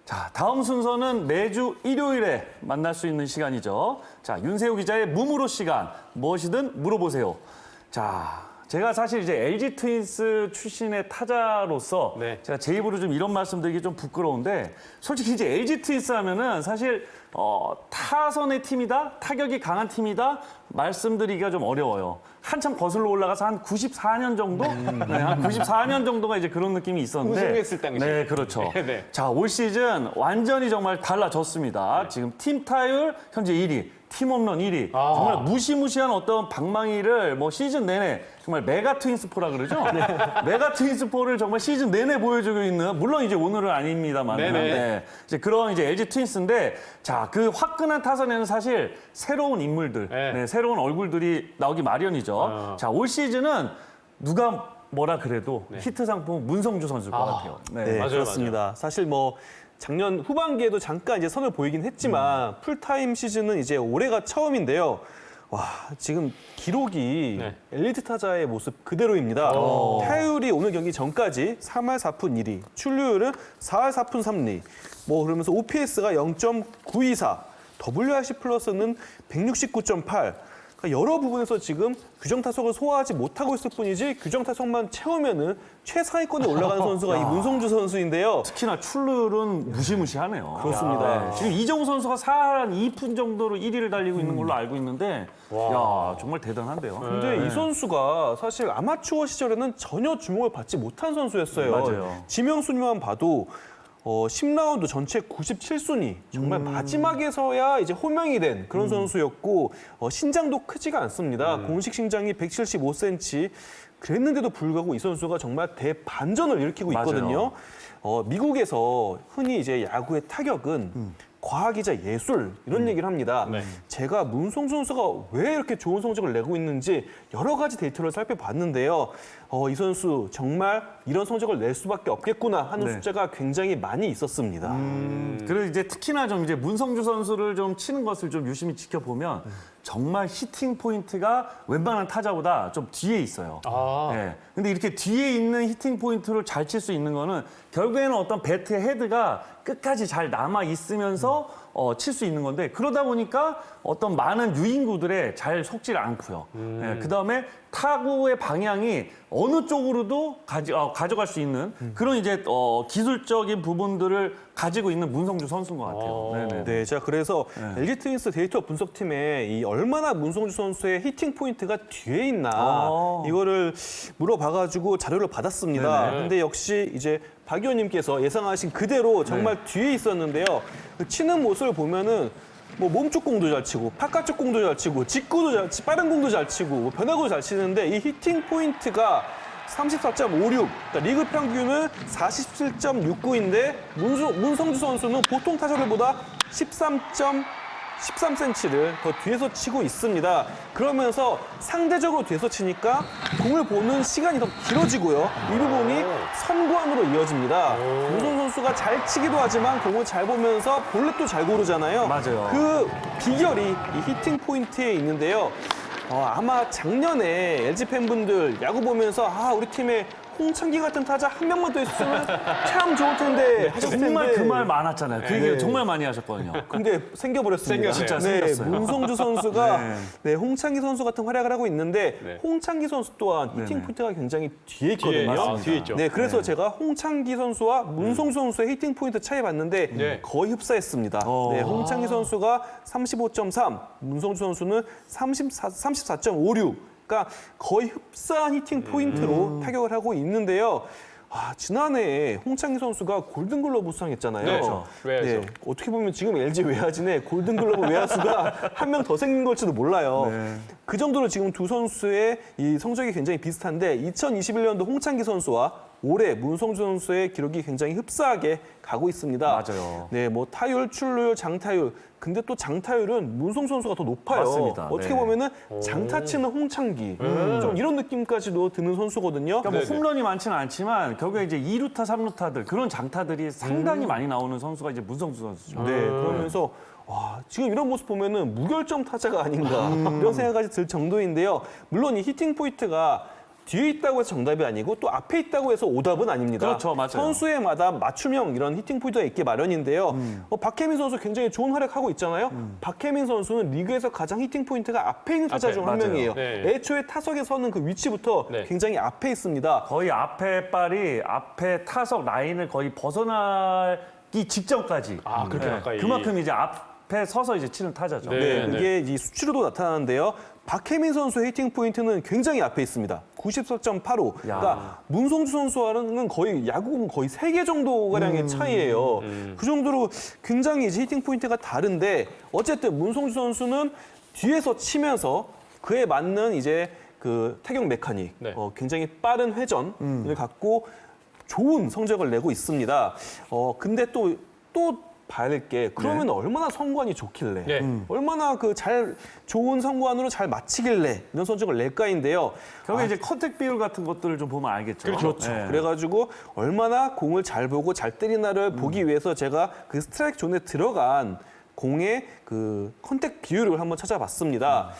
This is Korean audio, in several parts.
자, 다음 순서는 매주 일요일에 만날 수 있는 시간이죠. 자, 윤세호 기자의 무무로 시간, 무엇이든 물어보세요. 자, 제가 사실 이제 LG 트윈스 출신의 타자로서 네. 제가 제 입으로 좀 이런 말씀드리기 좀 부끄러운데 솔직히 이제 LG 트윈스 하면은 사실 타선의 팀이다, 타격이 강한 팀이다 말씀드리기가 좀 어려워요. 한참 거슬러 올라가서 한 94년 정도? 네, 한 94년 정도가 이제 그런 느낌이 있었는데. 우승했을 당시. 네, 그렇죠. 네. 자, 올 시즌 완전히 정말 달라졌습니다. 지금 팀 타율 현재 1위, 팀 홈런 1위. 정말 무시무시한 어떤 방망이를 뭐 시즌 내내 정말 메가 트윈스포라 그러죠? 메가 트윈스포를 정말 시즌 내내 보여주고 있는, 물론 이제 오늘은 아닙니다만. 네. 이제 그런 이제 LG 트윈스인데, 자, 그 화끈한 타선에는 사실 새로운 인물들, 네, 새로운 얼굴들이 나오기 마련이죠. 자, 올 시즌은 누가 뭐라 그래도 히트 상품은 문성주 선수일 것 같아요. 네, 맞아요, 그렇습니다. 사실 뭐 작년 후반기에도 잠깐 이제 선을 보이긴 했지만 풀타임 시즌은 이제 올해가 처음인데요. 와, 지금 기록이 엘리트 타자의 모습 그대로입니다. 타율이 오늘 경기 전까지 3할 4푼 1리, 출루율은 4할 4푼 3리. 뭐 그러면서 OPS가 0.924, WRC 플러스는 169.8. 그러니까 여러 부분에서 지금 규정 타석을 소화하지 못하고 있을 뿐이지 규정 타석만 채우면은 최상위권에 올라가는 선수가 이 문성주 선수인데요. 특히나 출루율은 무시무시하네요. 그렇습니다. 네. 지금 이정우 선수가 4할 2푼 정도로 1위를 달리고 있는 걸로 알고 있는데, 야, 정말 대단한데요. 근데 이 선수가 사실 아마추어 시절에는 전혀 주목을 받지 못한 선수였어요. 맞아요. 지명순위만 봐도 10라운드 전체 97순위, 정말 마지막에서야 이제 호명이 된 그런 선수였고 신장도 크지가 않습니다. 공식 신장이 175cm. 그랬는데도 불구하고 이 선수가 정말 대반전을 일으키고 있거든요. 미국에서 흔히 이제 야구의 타격은 과학이자 예술 이런 얘기를 합니다. 제가 문성주 선수가 왜 이렇게 좋은 성적을 내고 있는지 여러 가지 데이터를 살펴봤는데요. 이 선수 정말 이런 성적을 낼 수밖에 없겠구나 하는 숫자가 굉장히 많이 있었습니다. 그리고 이제 특히나 좀 이제 문성주 선수를 좀 치는 것을 좀 유심히 지켜보면 정말 히팅 포인트가 웬만한 타자보다 좀 뒤에 있어요. 네. 근데 이렇게 뒤에 있는 히팅 포인트를 잘 칠 수 있는 거는 결국에는 어떤 배트의 헤드가 끝까지 잘 남아 있으면서 칠 수 있는 건데, 그러다 보니까 어떤 많은 유인구들에 잘 속질 않고요. 네. 그다음에 타구의 방향이 어느 쪽으로도 가져갈 수 있는 그런 이제 기술적인 부분들을 가지고 있는 문성주 선수인 것 같아요. 네네. 네, 자 그래서 LG 트윈스 데이터 분석팀에 이 얼마나 문성주 선수의 히팅 포인트가 뒤에 있나 이거를 물어봐가지고 자료를 받았습니다. 네네. 근데 역시 이제 박 의원님께서 예상하신 그대로 정말 뒤에 있었는데요. 그 치는 모습을 보면은 뭐 몸쪽 공도 잘 치고 바깥쪽 공도 잘 치고 직구도 잘 치고 빠른 공도 잘 치고 뭐 변화구도 잘 치는데 이 히팅 포인트가 34.56, 그러니까 리그 평균은 47.69인데 문성주 선수는 보통 타자들보다 13cm를 더 뒤에서 치고 있습니다. 그러면서 상대적으로 뒤에서 치니까 공을 보는 시간이 더 길어지고요. 이 부분이 선구안으로 이어집니다. 문성주 선수가 잘 치기도 하지만 공을 잘 보면서 볼넷도 잘 고르잖아요. 맞아요. 그 비결이 이 히팅 포인트에 있는데요. 아마 작년에 LG 팬분들 야구 보면서 우리 팀에 홍창기 같은 타자 한 명만 더 있으면 참 좋을 텐데 하셨을 텐데 정말 그 말 많았잖아요. 그 얘기 정말 많이 하셨거든요. 근데 생겨버렸습니다. 진짜 네, 생겼어요. 문성주 선수가 홍창기 선수 같은 활약을 하고 있는데 홍창기 선수 또한 히팅 포인트가 굉장히 뒤에 있거든요. 뒤에 있죠. 네, 그래서 제가 홍창기 선수와 문성주 선수의 히팅 포인트 차이 봤는데 거의 흡사했습니다. 네, 홍창기 선수가 35.3, 문성주 선수는 34.56. 그러니까 거의 흡사한 히팅 포인트로 타격을 하고 있는데요. 지난해 홍창기 선수가 골든글러브 수상했잖아요. 네, 그렇죠. 외야수. 어떻게 보면 지금 LG 외야진에 골든글러브 외야수가 한 명 더 생긴 걸지도 몰라요. 그 정도로 지금 두 선수의 이 성적이 굉장히 비슷한데 2021년도 홍창기 선수와 올해 문성주 선수의 기록이 굉장히 흡사하게 가고 있습니다. 맞아요. 네, 뭐 타율, 출루율, 장타율. 근데 또 장타율은 문성주 선수가 더 높아요. 맞습니다. 어떻게 보면은 장타 치는 홍창기. 좀 이런 느낌까지도 드는 선수거든요. 그러니까 뭐 홈런이 많지는 않지만 결국에 이제 2루타, 3루타들 그런 장타들이 상당히 많이 나오는 선수가 이제 문성주 선수죠. 네, 그러면서 지금 이런 모습 보면은 무결점 타자가 아닌가 이런 생각까지 들 정도인데요. 물론 이 히팅 포인트가 뒤에 있다고 해서 정답이 아니고 또 앞에 있다고 해서 오답은 아닙니다. 그렇죠, 맞아요. 선수에마다 맞춤형 이런 히팅 포인트가 있기 마련인데요. 박혜민 선수 굉장히 좋은 활약하고 있잖아요. 박혜민 선수는 리그에서 가장 히팅 포인트가 앞에 있는 타자 중 한 맞아요. 명이에요. 네. 애초에 타석에 서는 그 위치부터 네. 굉장히 앞에 있습니다. 거의 앞에 발이 앞에 타석 라인을 거의 벗어나기 직전까지. 아, 그렇게 가까이. 그만큼 이제 앞에 서서 이제 치는 타자죠. 네. 이게 이 수치로도 나타나는데요. 박혜민 선수의 히팅 포인트는 굉장히 앞에 있습니다. 94.85. 그러니까 문성주 선수와는 거의 야구는 거의 3개 정도 가량의 차이예요. 그 정도로 굉장히 이제 히팅 포인트가 다른데 어쨌든 문성주 선수는 뒤에서 치면서 그에 맞는 이제 그 타격 메카닉, 네. 굉장히 빠른 회전을 갖고 좋은 성적을 내고 있습니다. 근데 또 봐야 될 게 그러면 얼마나 성관이 좋길래 네. 얼마나 그 좋은 성관으로 잘 맞히길래 이런 성적을 낼까인데요. 결국에 이제 컨택 비율 같은 것들을 좀 보면 알겠죠. 그렇죠. 네. 그래가지고 얼마나 공을 잘 보고 잘 때리나를 보기 위해서 제가 그 스트라이크 존에 들어간 공의 그 컨택 비율을 한번 찾아봤습니다.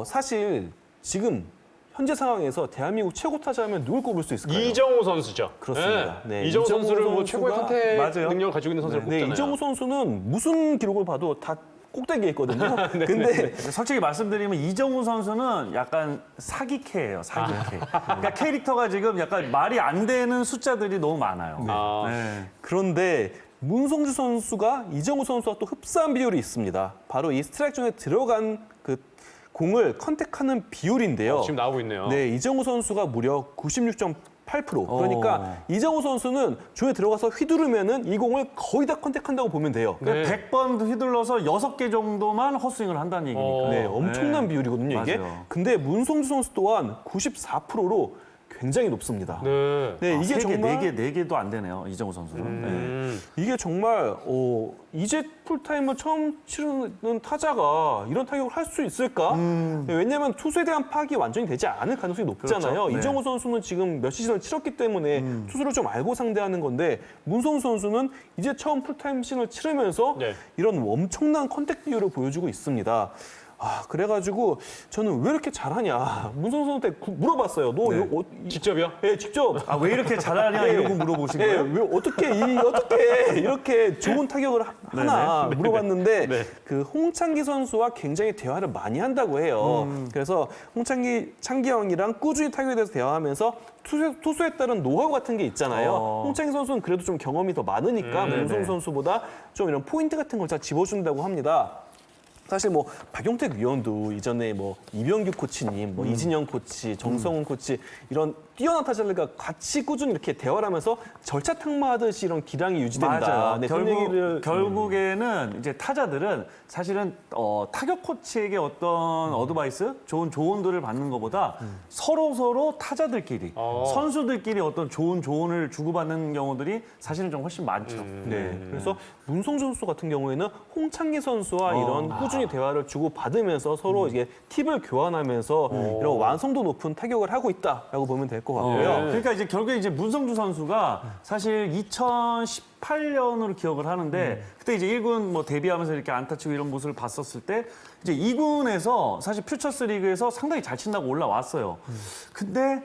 사실 지금 현재 상황에서 대한민국 최고 타자 하면 누굴 꼽을 수 있을까요? 이정우 선수죠. 그렇습니다. 네, 이정우 이정우 선수를 뭐 최고의 선수가- 컨택 맞아요. 능력을 가지고 있는 선수를 네, 꼽잖아요. 이정우 선수는 무슨 기록을 봐도 다 꼭대기에 있거든요. 근데 솔직히 말씀드리면 이정우 선수는 약간 사기캐예요, 사기캐. 그러니까 캐릭터가 지금 약간 말이 안 되는 숫자들이 너무 많아요. 아, 네. 그런데 문성주 선수가 이정우 선수와 또 흡사한 비율이 있습니다. 바로 이 스트라이크 존에 들어간 그 공을 컨택하는 비율인데요. 지금 나오고 있네요. 네, 이정우 선수가 무려 96.8%. 그러니까 이정우 선수는 존에 들어가서 휘두르면은 이 공을 거의 다 컨택한다고 보면 돼요. 네. 100번 휘둘러서 6개 정도만 헛스윙을 한다는 얘기니까. 네, 엄청난 비율이거든요, 이게. 맞아요. 근데 문성주 선수 또한 94%로 굉장히 높습니다. 네. 네, 이게 정말 4개도 안 되네요, 이정우 선수는. 네. 이게 정말 이제 풀타임을 처음 치르는 타자가 이런 타격을 할 수 있을까? 네, 왜냐하면 투수에 대한 파악이 완전히 되지 않을 가능성이 높잖아요. 그렇죠. 네. 이정우 선수는 지금 몇 시즌을 치렀기 때문에 투수를 좀 알고 상대하는 건데 문성우 선수는 이제 처음 풀타임 시즌을 치르면서 네. 이런 엄청난 컨택 비율을 보여주고 있습니다. 그래가지고 저는 왜 이렇게 잘하냐 문성우 선수한테 물어봤어요. 너 네. 이거 직접이요? 네, 직접. 아, 왜 이렇게 잘하냐 이러고 물어보신 네, 거예요? 왜 어떻게 이렇게 좋은 타격을 하나 물어봤는데 네. 그 홍창기 선수와 굉장히 대화를 많이 한다고 해요. 그래서 창기 형이랑 꾸준히 타격에 대해서 대화하면서 투수에 따른 노하우 같은 게 있잖아요. 홍창기 선수는 그래도 좀 경험이 더 많으니까 문성우 선수보다 좀 이런 포인트 같은 걸 잘 집어준다고 합니다. 사실 뭐 박용택 위원도 이전에 뭐 이병규 코치님, 뭐 이진영 코치, 정성훈 코치 이런 뛰어난 타자들과 같이 꾸준히 이렇게 대화를 하면서 절차 탕마하듯이 이런 기량이 유지된다. 맞아요. 네, 그런 얘기를 결국에는 이제 타자들은 사실은 타격 코치에게 어떤 어드바이스, 좋은 조언들을 받는 것보다 서로 타자들끼리, 선수들끼리 어떤 좋은 조언을 주고받는 경우들이 사실은 좀 훨씬 많죠. 네. 그래서 문성주 선수 같은 경우에는 홍창기 선수와 이런 꾸준히 대화를 주고받으면서 서로 이게 팁을 교환하면서 이런 완성도 높은 타격을 하고 있다라고 보면 될 것 같고요. 그러니까 이제 결국에 이제 문성주 선수가 사실 2018년으로 기억을 하는데 그때 이제 1군 뭐 데뷔하면서 이렇게 안타 치고 이런 모습을 봤었을 때 이제 2군에서 사실 퓨처스 리그에서 상당히 잘 친다고 올라왔어요. 근데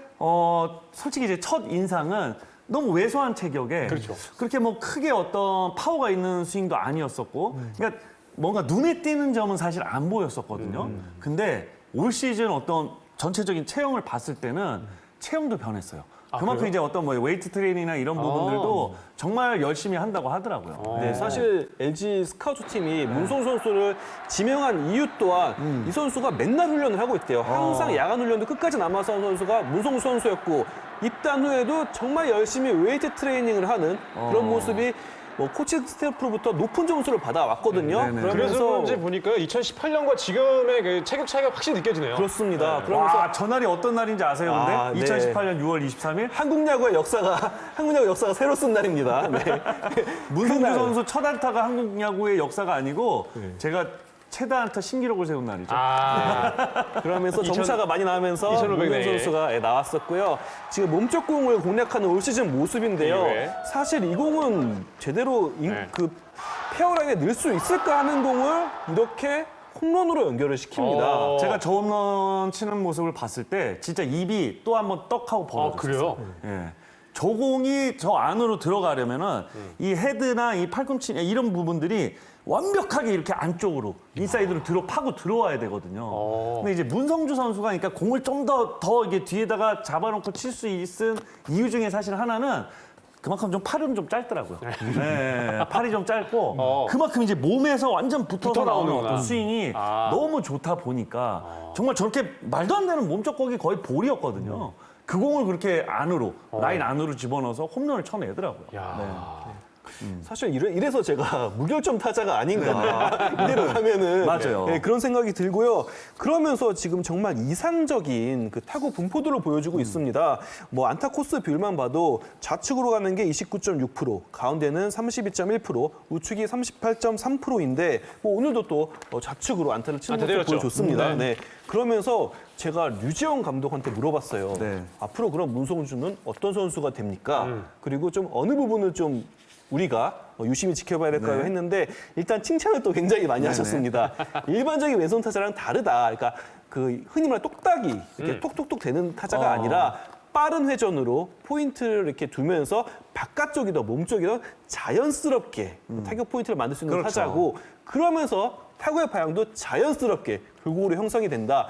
솔직히 이제 첫 인상은 너무 왜소한 체격에 그렇죠. 그렇게 뭐 크게 어떤 파워가 있는 스윙도 아니었었고 그러니까 뭔가 눈에 띄는 점은 사실 안 보였었거든요. 근데 올 시즌 어떤 전체적인 체형을 봤을 때는 체형도 변했어요. 그만큼 그래요? 이제 어떤 뭐 웨이트 트레이닝이나 이런 부분들도 정말 열심히 한다고 하더라고요. 네, 사실 LG 스카우트 팀이 문성주 선수를 지명한 이유 또한 이 선수가 맨날 훈련을 하고 있대요. 항상 야간 훈련도 끝까지 남아서 한 선수가 문성주 선수였고 입단 후에도 정말 열심히 웨이트 트레이닝을 하는 그런 모습이 뭐 코칭 스태프로부터 높은 점수를 받아왔거든요. 네네. 그래서 그러면서 그런지 보니까 2018년과 지금의 그 체격 차이가 확실히 느껴지네요. 그렇습니다. 그러면서 와, 저 날이 어떤 날인지 아세요, 근데? 아, 네. 2018년 6월 23일? 한국 야구 역사가 새로 쓴 날입니다. 네. 문성주 그날. 선수 첫 안타가 한국 야구의 역사가 아니고 제가 최다 안타 신기록을 세운 날이죠. 그러면서 점차가 많이 나면서 2500 문성 네. 선수가 나왔었고요. 지금 몸쪽 공을 공략하는 올 시즌 모습인데요. 네. 사실 이 공은 제대로 네. 그 페어라인에 넣을 수 있을까 하는 공을 이렇게 홈런으로 연결을 시킵니다. 제가 저 홈런 치는 모습을 봤을 때 진짜 입이 또 한 번 떡하고 벌어졌어요. 그래요? 예. 저 공이 저 안으로 들어가려면은 이 헤드나 이 팔꿈치 이런 부분들이 완벽하게 이렇게 안쪽으로 인사이드로 파고 들어와야 되거든요. 근데 이제 문성주 선수가 그러니까 공을 좀 더 이게 뒤에다가 잡아놓고 칠 수 있은 이유 중에 사실 하나는 그만큼 좀 팔은 좀 짧더라고요. 네, 팔이 좀 짧고 그만큼 이제 몸에서 완전 붙어서 나오는 나오는구나. 어떤 스윙이 너무 좋다 보니까 정말 저렇게 말도 안 되는 몸쪽곡이 거의 볼이었거든요. 그 공을 그렇게 안으로 라인 안으로 집어넣어서 홈런을 쳐내더라고요. 야. 사실 이래서 제가 무결점 타자가 아닌가 이대로 가면은 맞아요. 네, 그런 생각이 들고요. 그러면서 지금 정말 이상적인 그 타구 분포도를 보여주고 있습니다. 뭐 안타 코스 비율만 봐도 좌측으로 가는 게 29.6%, 가운데는 32.1%, 우측이 38.3%인데 뭐 오늘도 또 좌측으로 안타를 치는 모습 때렸죠. 보여줬습니다. 네. 그러면서 제가 류지영 감독한테 물어봤어요. 네. 앞으로 그럼 문성주는 어떤 선수가 됩니까? 그리고 좀 어느 부분을 좀 우리가 유심히 지켜봐야 될까요? 네. 했는데 일단 칭찬을 또 굉장히 많이 하셨습니다. 일반적인 왼손 타자랑 다르다. 그러니까 그 흔히 말하는 똑딱이 이렇게 톡톡톡 되는 타자가 아니라 빠른 회전으로 포인트를 이렇게 두면서 바깥쪽이든 몸쪽이든 자연스럽게 타격 포인트를 만들 수 있는 그렇죠. 타자고 그러면서 타구의 방향도 자연스럽게 골고루 형성이 된다.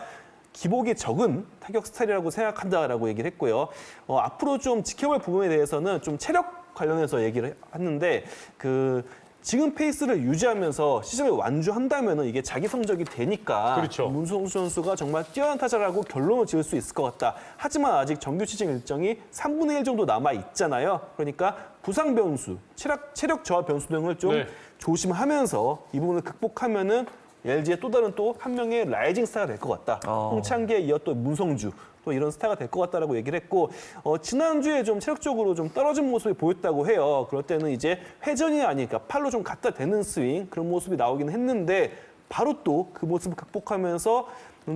기복이 적은 타격 스타일이라고 생각한다라고 얘기를 했고요. 앞으로 좀 지켜볼 부분에 대해서는 좀 체력 관련해서 얘기를 했는데 그 지금 페이스를 유지하면서 시즌을 완주한다면 이게 자기 성적이 되니까 그렇죠. 문성주 선수가 정말 뛰어난 타자라고 결론을 지을 수 있을 것 같다. 하지만 아직 정규 시즌 일정이 3분의 1 정도 남아 있잖아요. 그러니까 부상 변수, 체력 저하 변수 등을 좀 네. 조심하면서 이 부분을 극복하면은 LG의 또 다른 또 한 명의 라이징 스타가 될 것 같다. 홍창기에 이어 또 문성주 또 이런 스타가 될 것 같다라고 얘기를 했고 지난주에 좀 체력적으로 좀 떨어진 모습이 보였다고 해요. 그럴 때는 이제 회전이 아니니까 팔로 좀 갖다 대는 스윙 그런 모습이 나오긴 했는데 바로 또 그 모습을 극복하면서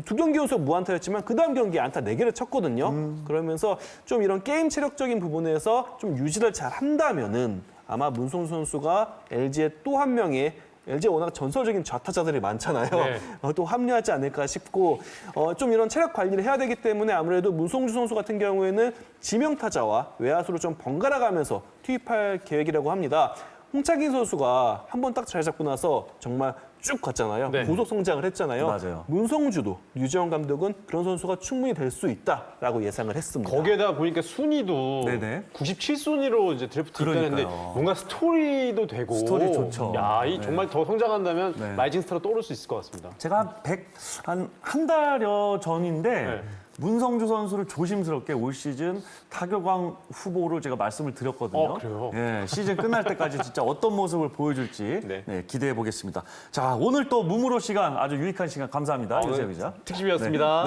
두 경기 연속 무안타였지만 그 다음 경기에 안타 4개를 쳤거든요. 그러면서 좀 이런 게임 체력적인 부분에서 좀 유지를 잘 한다면은 아마 문성주 선수가 LG의 또 한 명의 LG 워낙 전설적인 좌타자들이 많잖아요. 네. 또 합류하지 않을까 싶고 좀 이런 체력 관리를 해야 되기 때문에 아무래도 문성주 선수 같은 경우에는 지명타자와 외야수를 좀 번갈아 가면서 투입할 계획이라고 합니다. 홍창기 선수가 한 번 딱 잘 잡고 나서 정말 쭉 갔잖아요. 네. 고속 성장을 했잖아요. 맞아요. 문성주도 류지영 감독은 그런 선수가 충분히 될 수 있다라고 예상을 했습니다. 거기에다 보니까 순위도 네네. 97순위로 이제 드래프트 입단했는데 그러니까요. 뭔가 스토리도 되고 스토리 좋죠. 야, 이 네. 정말 더 성장한다면 네. 라이징 스타로 떠오를 수 있을 것 같습니다. 제가 한 달여 전인데 네. 문성주 선수를 조심스럽게 올 시즌 타격왕 후보로 제가 말씀을 드렸거든요. 그래요? 예, 시즌 끝날 때까지 진짜 어떤 모습을 보여줄지 네. 네, 기대해 보겠습니다. 자, 오늘 또 무무로 시간 아주 유익한 시간 감사합니다. 유세영 기자. 특집이었습니다.